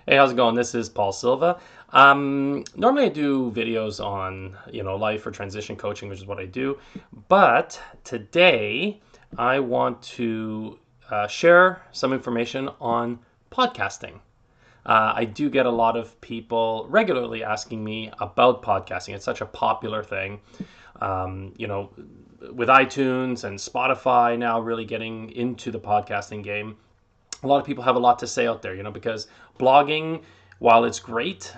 Hey, how's it going? This is Paul Silva. Normally I do videos on, life or transition coaching, which is what I do. But today I want to share some information on podcasting. I do get a lot of people regularly asking me about podcasting. It's such a popular thing. Um, you know, with iTunes and Spotify now really getting into the podcasting game, a lot of people have a lot to say out there, because blogging, while it's great,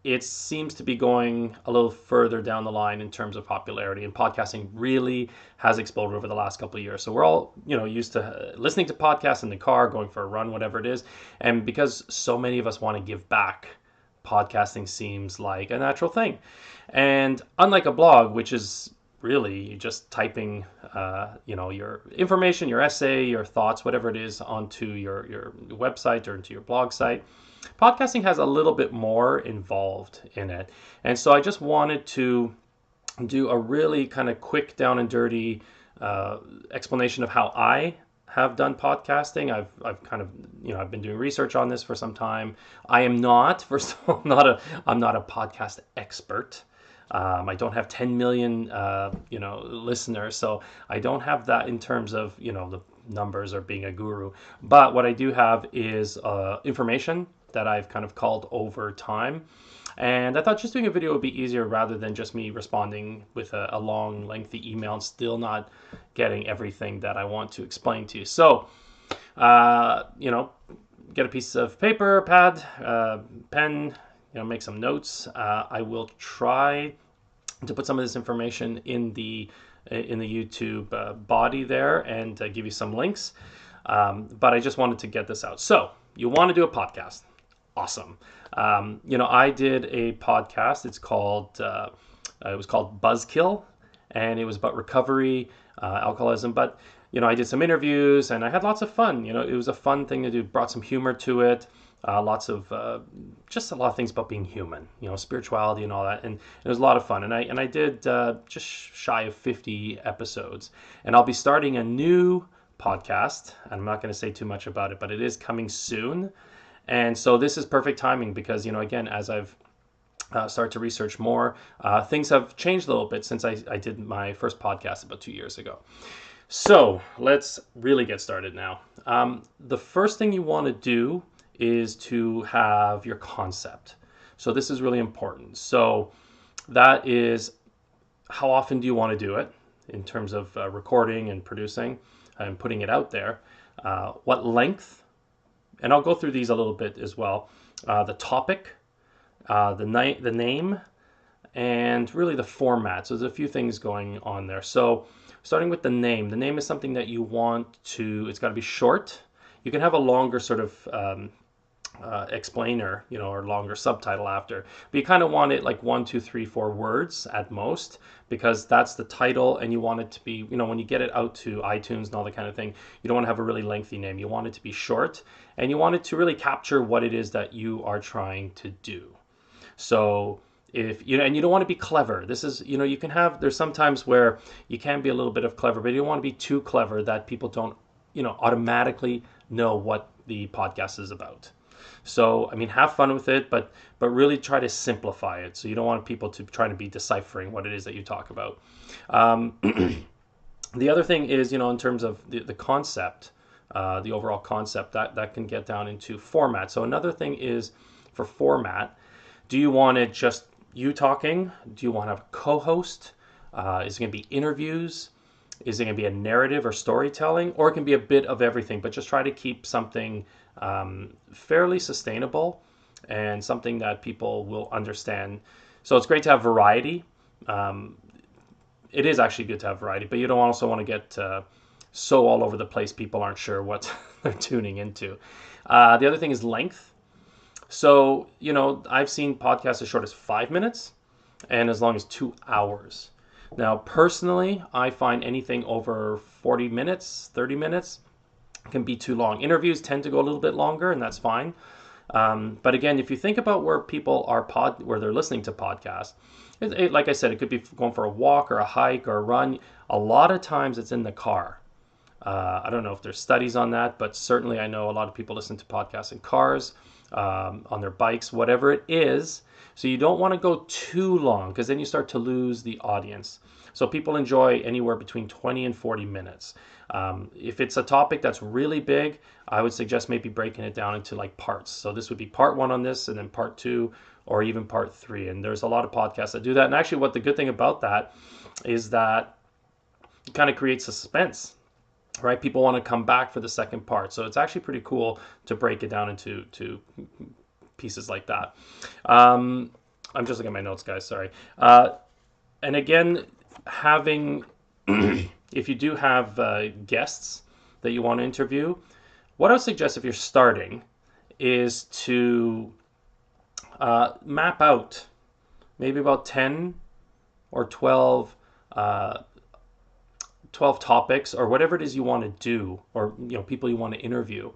it seems to be going a little further down the line in terms of popularity, and podcasting really has exploded over the last couple of years. So we're all, used to listening to podcasts in the car, going for a run, whatever it is. And because so many of us want to give back, podcasting seems like a natural thing. And unlike a blog, which is really just typing, your information, your essay, your thoughts, whatever it is, onto your website or into your blog site, podcasting has a little bit more involved in it. And so I just wanted to do a really kind of quick, down and dirty explanation of how I have done podcasting. I've kind of, I've been doing research on this for some time. I am not, first of all, I'm not a podcast expert. I don't have 10 million, listeners, so I don't have that in terms of, the numbers or being a guru. But what I do have is information that I've kind of culled over time. And I thought just doing a video would be easier rather than just me responding with a long, lengthy email and still not getting everything that I want to explain to you. So, uh, you know, get a piece of paper, pad, pen, make some notes. I will try to put some of this information in the YouTube body there and give you some links. But I just wanted to get this out. So you want to do a podcast? Awesome. I did a podcast. It was called Buzzkill, and it was about recovery, alcoholism. But I did some interviews, and I had lots of fun. It was a fun thing to do. Brought some humor to it. Lots of just a lot of things about being human, spirituality and all that, and it was a lot of fun. And I did just shy of 50 episodes, and I'll be starting a new podcast. I'm not going to say too much about it, but it is coming soon. And so this is perfect timing because, again, as I've started to research more, things have changed a little bit since I did my first podcast about 2 years ago. So let's really get started now. The first thing you want to do is to have your concept. So this is really important. So that is, how often do you want to do it in terms of recording and producing and putting it out there? What length? And I'll go through these a little bit as well. The topic, the name, and really the format. So there's a few things going on there. So starting with the name. The name is something that you want to, it's got to be short. You can have a longer sort of explainer, or longer subtitle after, but you kind of want it like 1, 2, 3, 4 words at most, because that's the title, and you want it to be, when you get it out to iTunes and all that kind of thing, you don't want to have a really lengthy name. You want it to be short, and you want it to really capture what it is that you are trying to do. So if and you don't want to be clever. This is, you can have, there's sometimes where you can be a little bit of clever, but you don't want to be too clever that people don't, automatically know what the podcast is about. So, I mean, have fun with it, but really try to simplify it. So you don't want people to try to be deciphering what it is that you talk about. Um, the other thing is, in terms of the concept, the overall concept, that can get down into format. So another thing is for format, do you want it just you talking? Do you want to have a co-host? Is it going to be interviews? Is it going to be a narrative or storytelling? Or it can be a bit of everything, but just try to keep something fairly sustainable and something that people will understand. So it's great to have variety. It is actually good to have variety, but you don't also want to get so all over the place people aren't sure what they're tuning into. The other thing is length. So, I've seen podcasts as short as 5 minutes and as long as 2 hours. Now, personally, I find anything over 40 minutes, 30 minutes can be too long. Interviews tend to go a little bit longer, and that's fine. But again, if you think about where people are where they're listening to podcasts, like I said, it could be going for a walk or a hike or a run. A lot of times it's in the car. I don't know if there's studies on that, but certainly I know a lot of people listen to podcasts in cars, on their bikes, whatever it is. So you don't want to go too long because then you start to lose the audience. So people enjoy anywhere between 20 and 40 minutes. If it's a topic that's really big, I would suggest maybe breaking it down into like parts. So this would be part one on this, and then part two, or even part three. And there's a lot of podcasts that do that. And actually, what the good thing about that is that it kind of creates suspense, right? People want to come back for the second part. So it's actually pretty cool to break it down into pieces like that. I'm just looking at my notes, guys. Sorry. And again, having, if you do have guests that you want to interview, what I would suggest if you're starting is to map out maybe about 10 or 12 12 topics or whatever it is you want to do, or people you want to interview,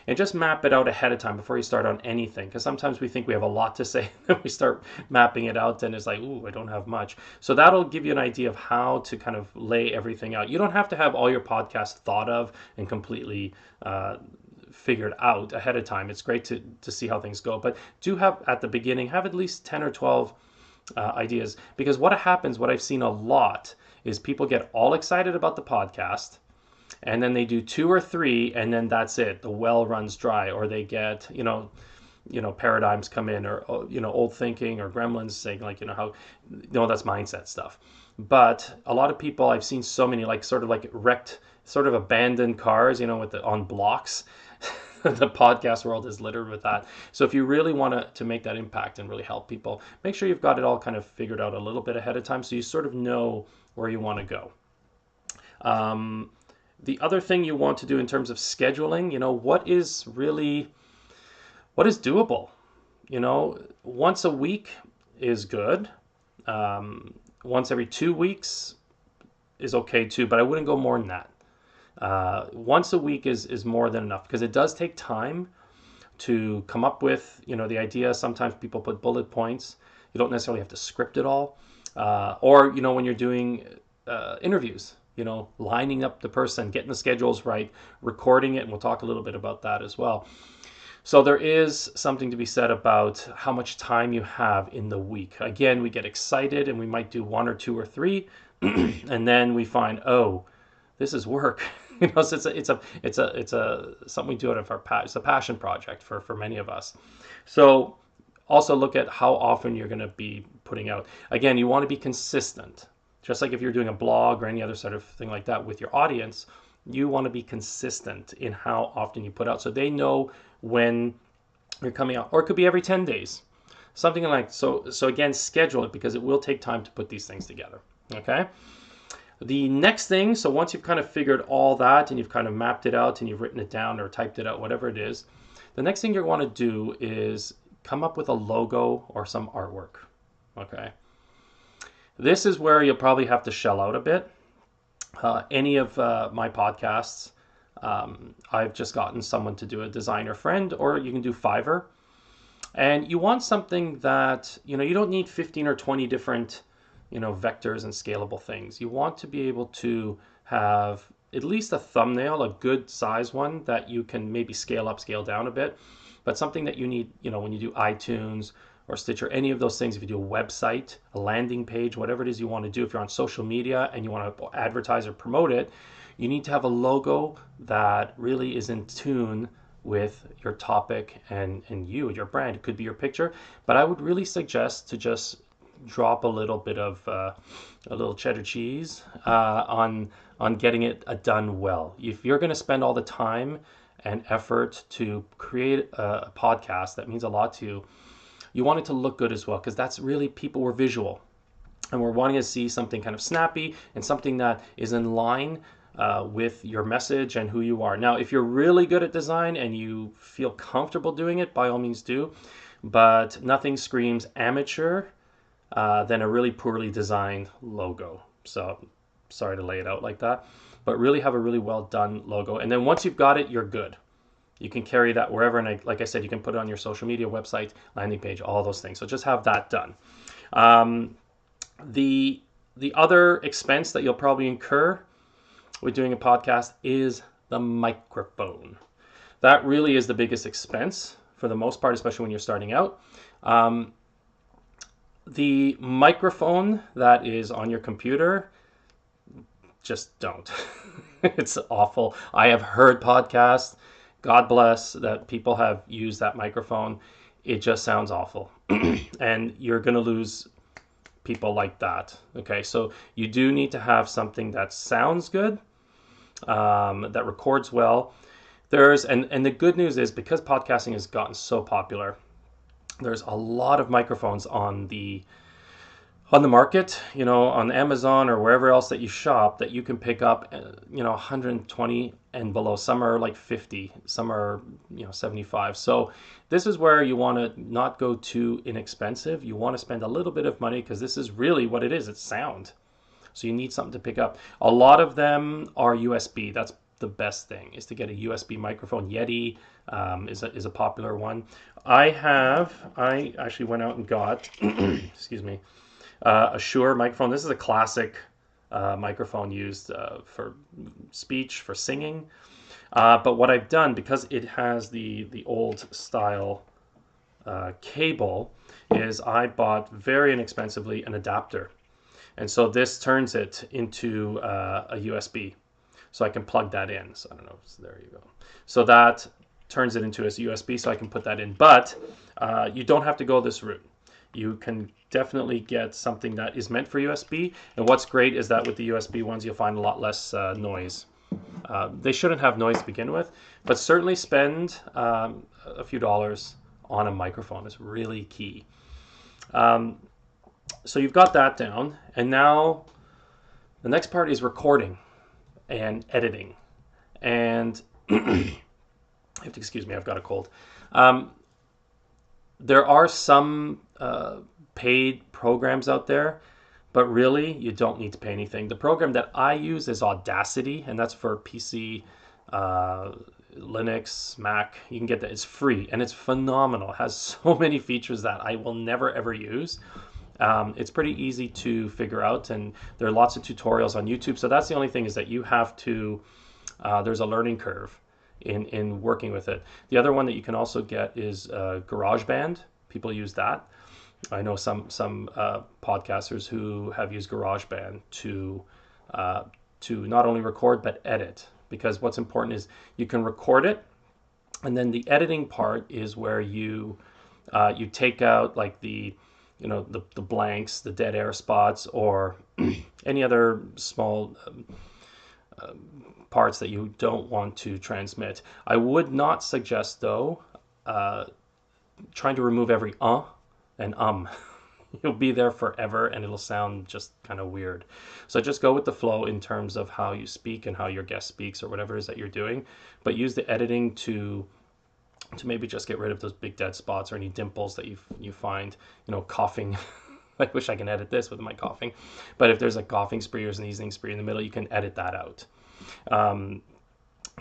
and just map it out ahead of time before you start on anything, because sometimes we think we have a lot to say and we start mapping it out and it's like, ooh, I don't have much. So that'll give you an idea of how to kind of lay everything out. You don't have to have all your podcasts thought of and completely figured out ahead of time. It's great to see how things go, but do have at the beginning, have at least 10 or 12 ideas, because what happens, what I've seen a lot, is people get all excited about the podcast, and then they do two or three, and then that's it. The well runs dry, or they get, paradigms come in, or, old thinking, or gremlins saying like, how, that's mindset stuff. But a lot of people, I've seen so many, like sort of like wrecked, sort of abandoned cars, with on blocks. The podcast world is littered with that. So if you really want to make that impact and really help people, make sure you've got it all kind of figured out a little bit ahead of time, so you sort of know where you want to go. The other thing you want to do in terms of scheduling, what is doable? Once a week is good. Once every 2 weeks is okay too, but I wouldn't go more than that. Once a week is more than enough, because it does take time to come up with, the idea. Sometimes people put bullet points. You don't necessarily have to script it all. Or, when you're doing interviews, lining up the person, getting the schedules right, recording it, and we'll talk a little bit about that as well. So there is something to be said about how much time you have in the week. Again, we get excited and we might do one or two or three, and then we find, oh, this is work. So it's a something we do out of it's a passion project for many of us. So also look at how often you're going to be putting out. Again, you want to be consistent. Just like if you're doing a blog or any other sort of thing like that with your audience, you want to be consistent in how often you put out, so they know when you're coming out. Or it could be every 10 days. Something like so again, schedule it, because it will take time to put these things together. Okay? The next thing, so once you've kind of figured all that and you've kind of mapped it out and you've written it down or typed it out, whatever it is, the next thing you want to do is come up with a logo or some artwork. Okay. This is where you'll probably have to shell out a bit. Any of my podcasts, I've just gotten someone to do a designer friend, or you can do Fiverr. And you want something that, you don't need 15 or 20 different vectors and scalable things. You want to be able to have at least a thumbnail, a good size one that you can maybe scale up, scale down a bit, but something that you need, when you do iTunes or Stitcher, any of those things. If you do a website, a landing page, whatever it is you want to do, if you're on social media and you want to advertise or promote it, you need to have a logo that really is in tune with your topic and your brand. It could be your picture, but I would really suggest to just drop a little bit of a little cheddar cheese on getting it done well. If you're going to spend all the time and effort to create a podcast that means a lot to you, you want it to look good as well, because that's really, people were visual, and we're wanting to see something kind of snappy and something that is in line with your message and who you are. Now, if you're really good at design and you feel comfortable doing it, by all means do, but nothing screams amateur than a really poorly designed logo. So sorry to lay it out like that, but really have a really well done logo. And then once you've got it, you're good. You can carry that wherever, and like I said, you can put it on your social media, website, landing page, all those things. So just have that done. The other expense that you'll probably incur with doing a podcast is the microphone. That really is the biggest expense for the most part, especially when you're starting out. Um, the microphone that is on your computer, just don't. It's awful. I have heard podcasts, God bless, that people have used that microphone. It just sounds awful. And you're going to lose people like that. Okay, so you do need to have something that sounds good, that records well. And the good news is, because podcasting has gotten so popular, there's a lot of microphones on the market, on Amazon or wherever else that you shop, that you can pick up, 120 and below. Some are like 50, some are, 75. So this is where you want to not go too inexpensive. You want to spend a little bit of money, because this is really what it is. It's sound. So you need something to pick up. A lot of them are USB. That's the best thing, is to get a USB microphone. Yeti is a popular one. I actually went out and got, excuse me, a Shure microphone. This is a classic microphone used for speech, for singing. But what I've done, because it has the old style cable, is I bought very inexpensively an adapter. And so this turns it into a USB. So I can plug that in. So I don't know. So there you go. So that turns it into a USB, so I can put that in. But you don't have to go this route. You can definitely get something that is meant for USB. And what's great is that with the USB ones, you'll find a lot less noise. They shouldn't have noise to begin with, but certainly spend a few dollars on a microphone. Is really key. So you've got that down, and now the next part is recording and editing. And you have to excuse me, I've got a cold. There are some paid programs out there, but really you don't need to pay anything. The program that I use is Audacity, and that's for PC, Linux, Mac. You can get that. It's free, and it's phenomenal. It has so many features that I will never ever use. It's pretty easy to figure out, and there are lots of tutorials on YouTube. So that's the only thing, is that you have to, there's a learning curve in working with it. The other one that you can also get is GarageBand. People use that. I know some podcasters who have used GarageBand to not only record but edit, because what's important is you can record it, and then the editing part is where you take out like the blanks, the dead air spots, or any other small parts that you don't want to transmit. I would not suggest, though, trying to remove every and You'll be there forever, and it'll sound just kind of weird. So just go with the flow in terms of how you speak and how your guest speaks, or whatever it is that you're doing. But use the editing to maybe just get rid of those big dead spots, or any dimples that you find, coughing. I wish I can edit this with my coughing, but if there's a coughing spree or sneezing spree in the middle, you can edit that out.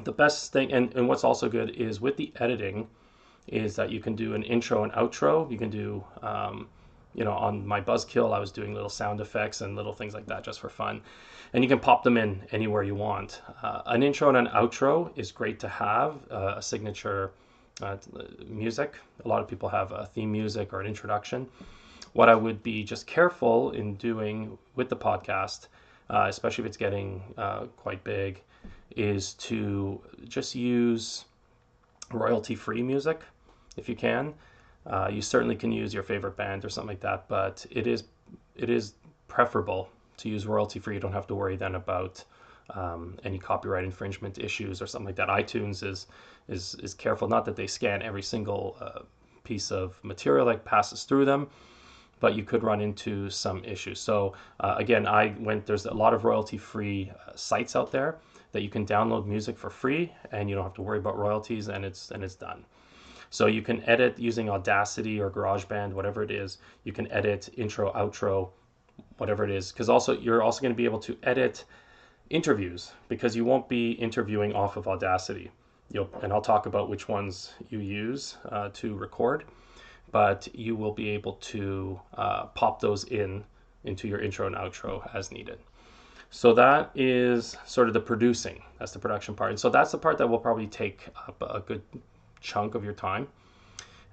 The best thing, and what's also good is with the editing, is that you can do an intro and outro. You can do, on my Buzzkill, I was doing little sound effects and little things like that just for fun. And you can pop them in anywhere you want. An intro and an outro is great to have, a signature music. A lot of people have a theme music or an introduction. What I would be just careful in doing with the podcast, especially if it's getting quite big, is to just use royalty-free music if you can. You certainly can use your favorite band or something like that, but it is preferable to use royalty-free. You don't have to worry then about any copyright infringement issues or something like that. iTunes is careful. Not that they scan every single piece of material that passes through them, but you could run into some issues. So again, there's a lot of royalty-free sites out there that you can download music for free, and you don't have to worry about royalties, and it's done. So you can edit using Audacity or GarageBand, whatever it is. You can edit intro, outro, whatever it is, because you're also going to be able to edit interviews, because you won't be interviewing off of Audacity. And I'll talk about which ones you use to record, but you will be able to pop those into your intro and outro as needed. So that is sort of the producing. That's the production part. And so that's the part that will probably take up a good chunk of your time.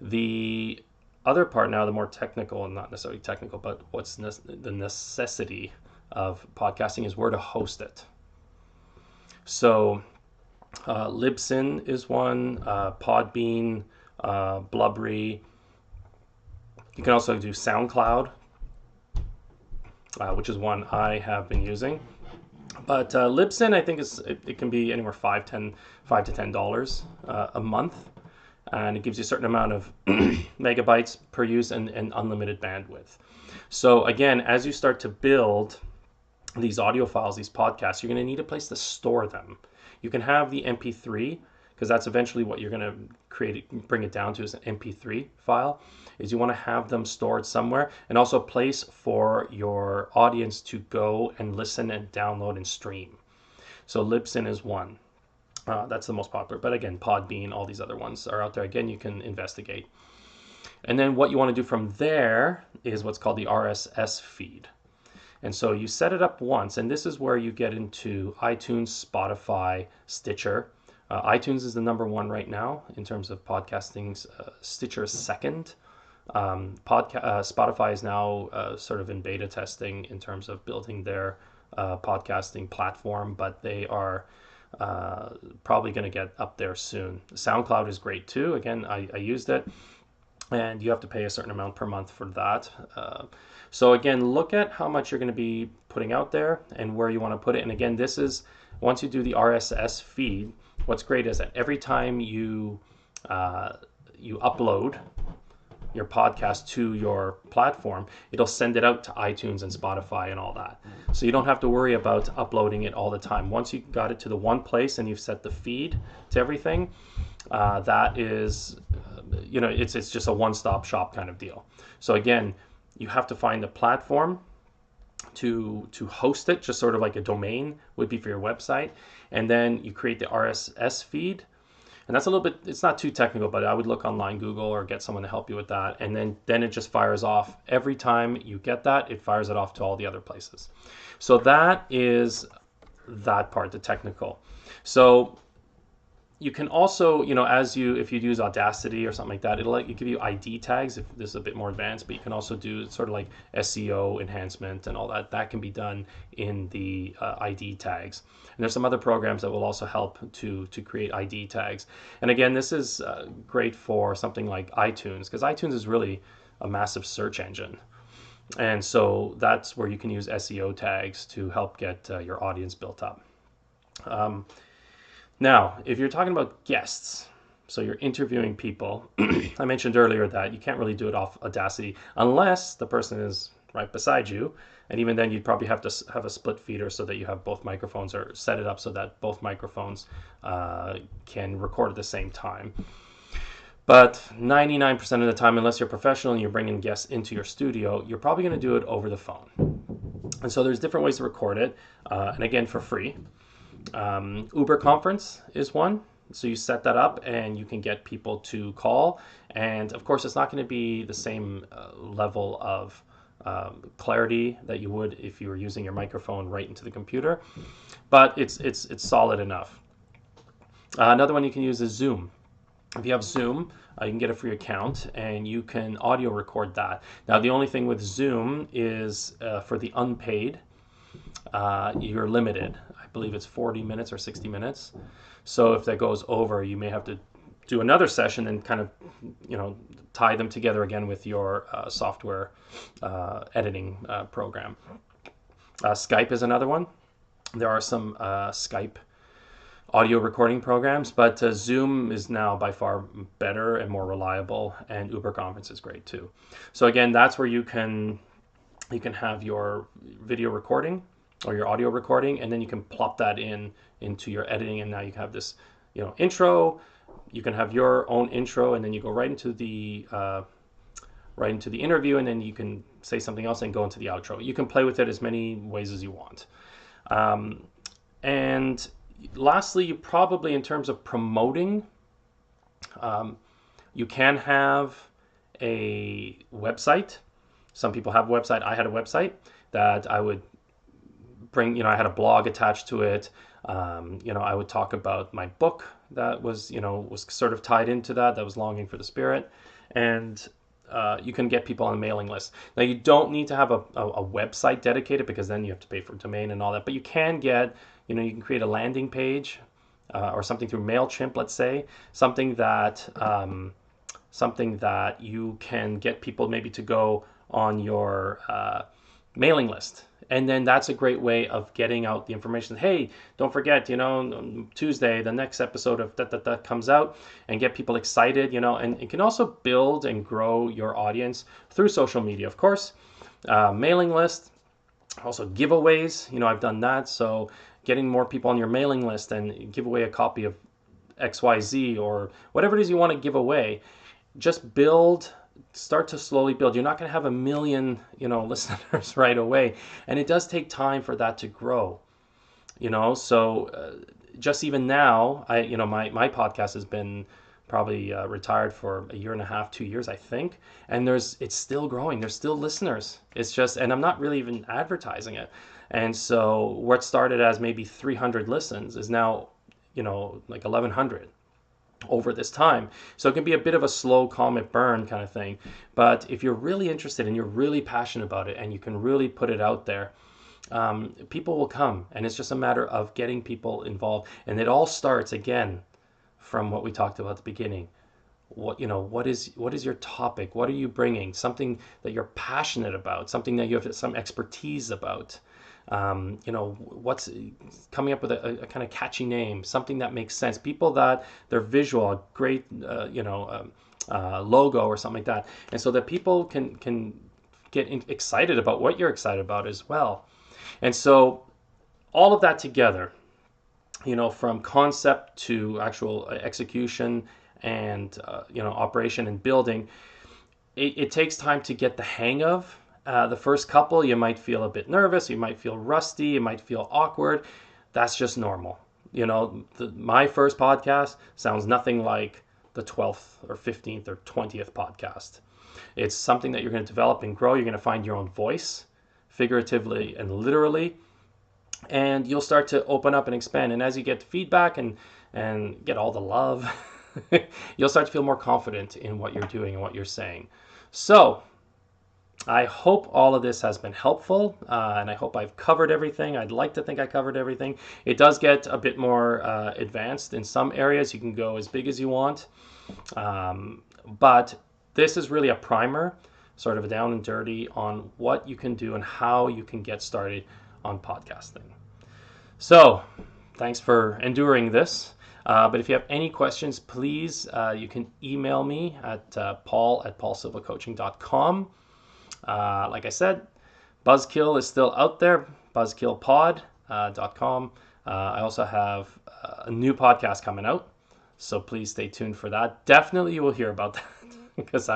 The other part now, the more technical, and not necessarily technical, but what's the necessity of podcasting is where to host it. So Libsyn is one, Podbean, Blubbery. You can also do SoundCloud, which is one I have been using. But Libsyn, I think it can be anywhere $5 to $10 a month, and it gives you a certain amount of megabytes per use and unlimited bandwidth. So again, as you start to build these audio files, these podcasts, you're going to need a place to store them. You can have the MP3, because that's eventually what you're going to bring it down to is an MP3 file, is you want to have them stored somewhere, and also a place for your audience to go and listen and download and stream. So Libsyn is one. That's the most popular. But again, Podbean, all these other ones are out there. Again, you can investigate. And then what you want to do from there is what's called the RSS feed. And so you set it up once, and this is where you get into iTunes, Spotify, Stitcher. iTunes is the #1 right now in terms of podcasting. Stitcher is second. Spotify is now sort of in beta testing in terms of building their podcasting platform, but they are probably going to get up there soon. SoundCloud is great too. Again, I used it, and you have to pay a certain amount per month for that. So again, look at how much you're going to be putting out there and where you want to put it. And again, this is, once you do the RSS feed, what's great is that every time you upload your podcast to your platform, it'll send it out to iTunes and Spotify and all that. So you don't have to worry about uploading it all the time. Once you got it to the one place and you've set the feed to everything, that is, it's just a one-stop shop kind of deal. So again, you have to find a platform to host it, just sort of like a domain would be for your website. And then you create the RSS feed. And that's a little bit, it's not too technical, but I would look online, Google, or get someone to help you with that. And then it just fires off. Every time you get that, it fires it off to all the other places. So that is that part, the technical. So you can also, if you use Audacity or something like that, it'll give you ID tags if this is a bit more advanced, but you can also do sort of like SEO enhancement and all that. That can be done in the ID tags. And there's some other programs that will also help to create ID tags. And again, this is great for something like iTunes, because iTunes is really a massive search engine. And so that's where you can use SEO tags to help get your audience built up. Now, if you're talking about guests, so you're interviewing people, I mentioned earlier that you can't really do it off Audacity unless the person is right beside you. And even then, you'd probably have to have a split feeder so that you have both microphones, or set it up so that both microphones can record at the same time. But 99% of the time, unless you're professional and you're bringing guests into your studio, you're probably going to do it over the phone. And so there's different ways to record it, and again, for free. Uber Conference is one. So you set that up and you can get people to call. And of course, it's not going to be the same level of clarity that you would if you were using your microphone right into the computer, but it's solid enough. Another one you can use is Zoom. If you have Zoom, you can get a free account and you can audio record that. Now, the only thing with Zoom is for the unpaid, you're limited. I believe it's 40 minutes or 60 minutes. So if that goes over, you may have to do another session and kind of, tie them together again with your software editing program. Skype is another one. There are some Skype audio recording programs, but Zoom is now by far better and more reliable, and Uber Conference is great too. So again, that's where you can have your video recording or your audio recording, and then you can plop that into your editing, and now you have this intro. You can have your own intro, and then you go right into the interview, and then you can say something else and go into the outro. You can play with it as many ways as you want. And lastly, you probably, in terms of promoting, you can have a website. Some people have a website. I had a website that I would bring, I had a blog attached to it. I would talk about my book that was sort of tied into that was Longing for the Spirit. And you can get people on a mailing list. Now, you don't need to have a website dedicated, because then you have to pay for domain and all that. But you can get, you can create a landing page or something through MailChimp, let's say, something that you can get people maybe to go on your mailing list. And then that's a great way of getting out the information. Hey, don't forget, on Tuesday, the next episode of that comes out, and get people excited, and it can also build and grow your audience through social media, of course. Mailing list, also giveaways, I've done that. So getting more people on your mailing list and give away a copy of XYZ or whatever it is you want to give away. Just start to slowly build. You're not going to have 1 million, listeners right away. And it does take time for that to grow, so just even now, my podcast has been probably retired for 1.5 years, 2 years, I think. And it's still growing. There's still listeners. It's just, and I'm not really even advertising it. And so what started as maybe 300 listens is now, like 1,100 over this time. So it can be a bit of a slow comet burn kind of thing. But if you're really interested and you're really passionate about it and you can really put it out there, people will come. And it's just a matter of getting people involved. And it all starts, again, from what we talked about at the beginning. What is your topic? What are you bringing? Something that you're passionate about, something that you have some expertise about. What's coming up with a kind of catchy name, something that makes sense. People that they're visual, a great, logo or something like that. And so that people can get excited about what you're excited about as well. And so all of that together, from concept to actual execution and, operation and building, it takes time to get the hang of. The first couple, you might feel a bit nervous, you might feel rusty, you might feel awkward. That's just normal. My first podcast sounds nothing like the 12th or 15th or 20th podcast. It's something that you're going to develop and grow. You're going to find your own voice, figuratively and literally, and you'll start to open up and expand. And as you get feedback and get all the love, you'll start to feel more confident in what you're doing and what you're saying. So I hope all of this has been helpful, and I hope I've covered everything. I'd like to think I covered everything. It does get a bit more advanced in some areas. You can go as big as you want, but this is really a primer, sort of down and dirty, on what you can do and how you can get started on podcasting. So thanks for enduring this. But if you have any questions, please, you can email me at paul@paulsilvacoaching.com. Like I said, Buzzkill is still out there, buzzkillpod.com. I also have a new podcast coming out, so please stay tuned for that. Definitely you will hear about that because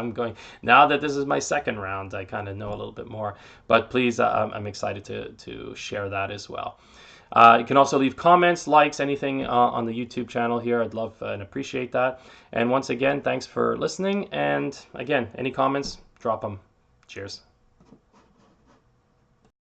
now that this is my second round, I kind of know a little bit more. But please, I'm excited to share that as well. You can also leave comments, likes, anything on the YouTube channel here. I'd love and appreciate that. And once again, thanks for listening. And again, any comments, drop them. Cheers.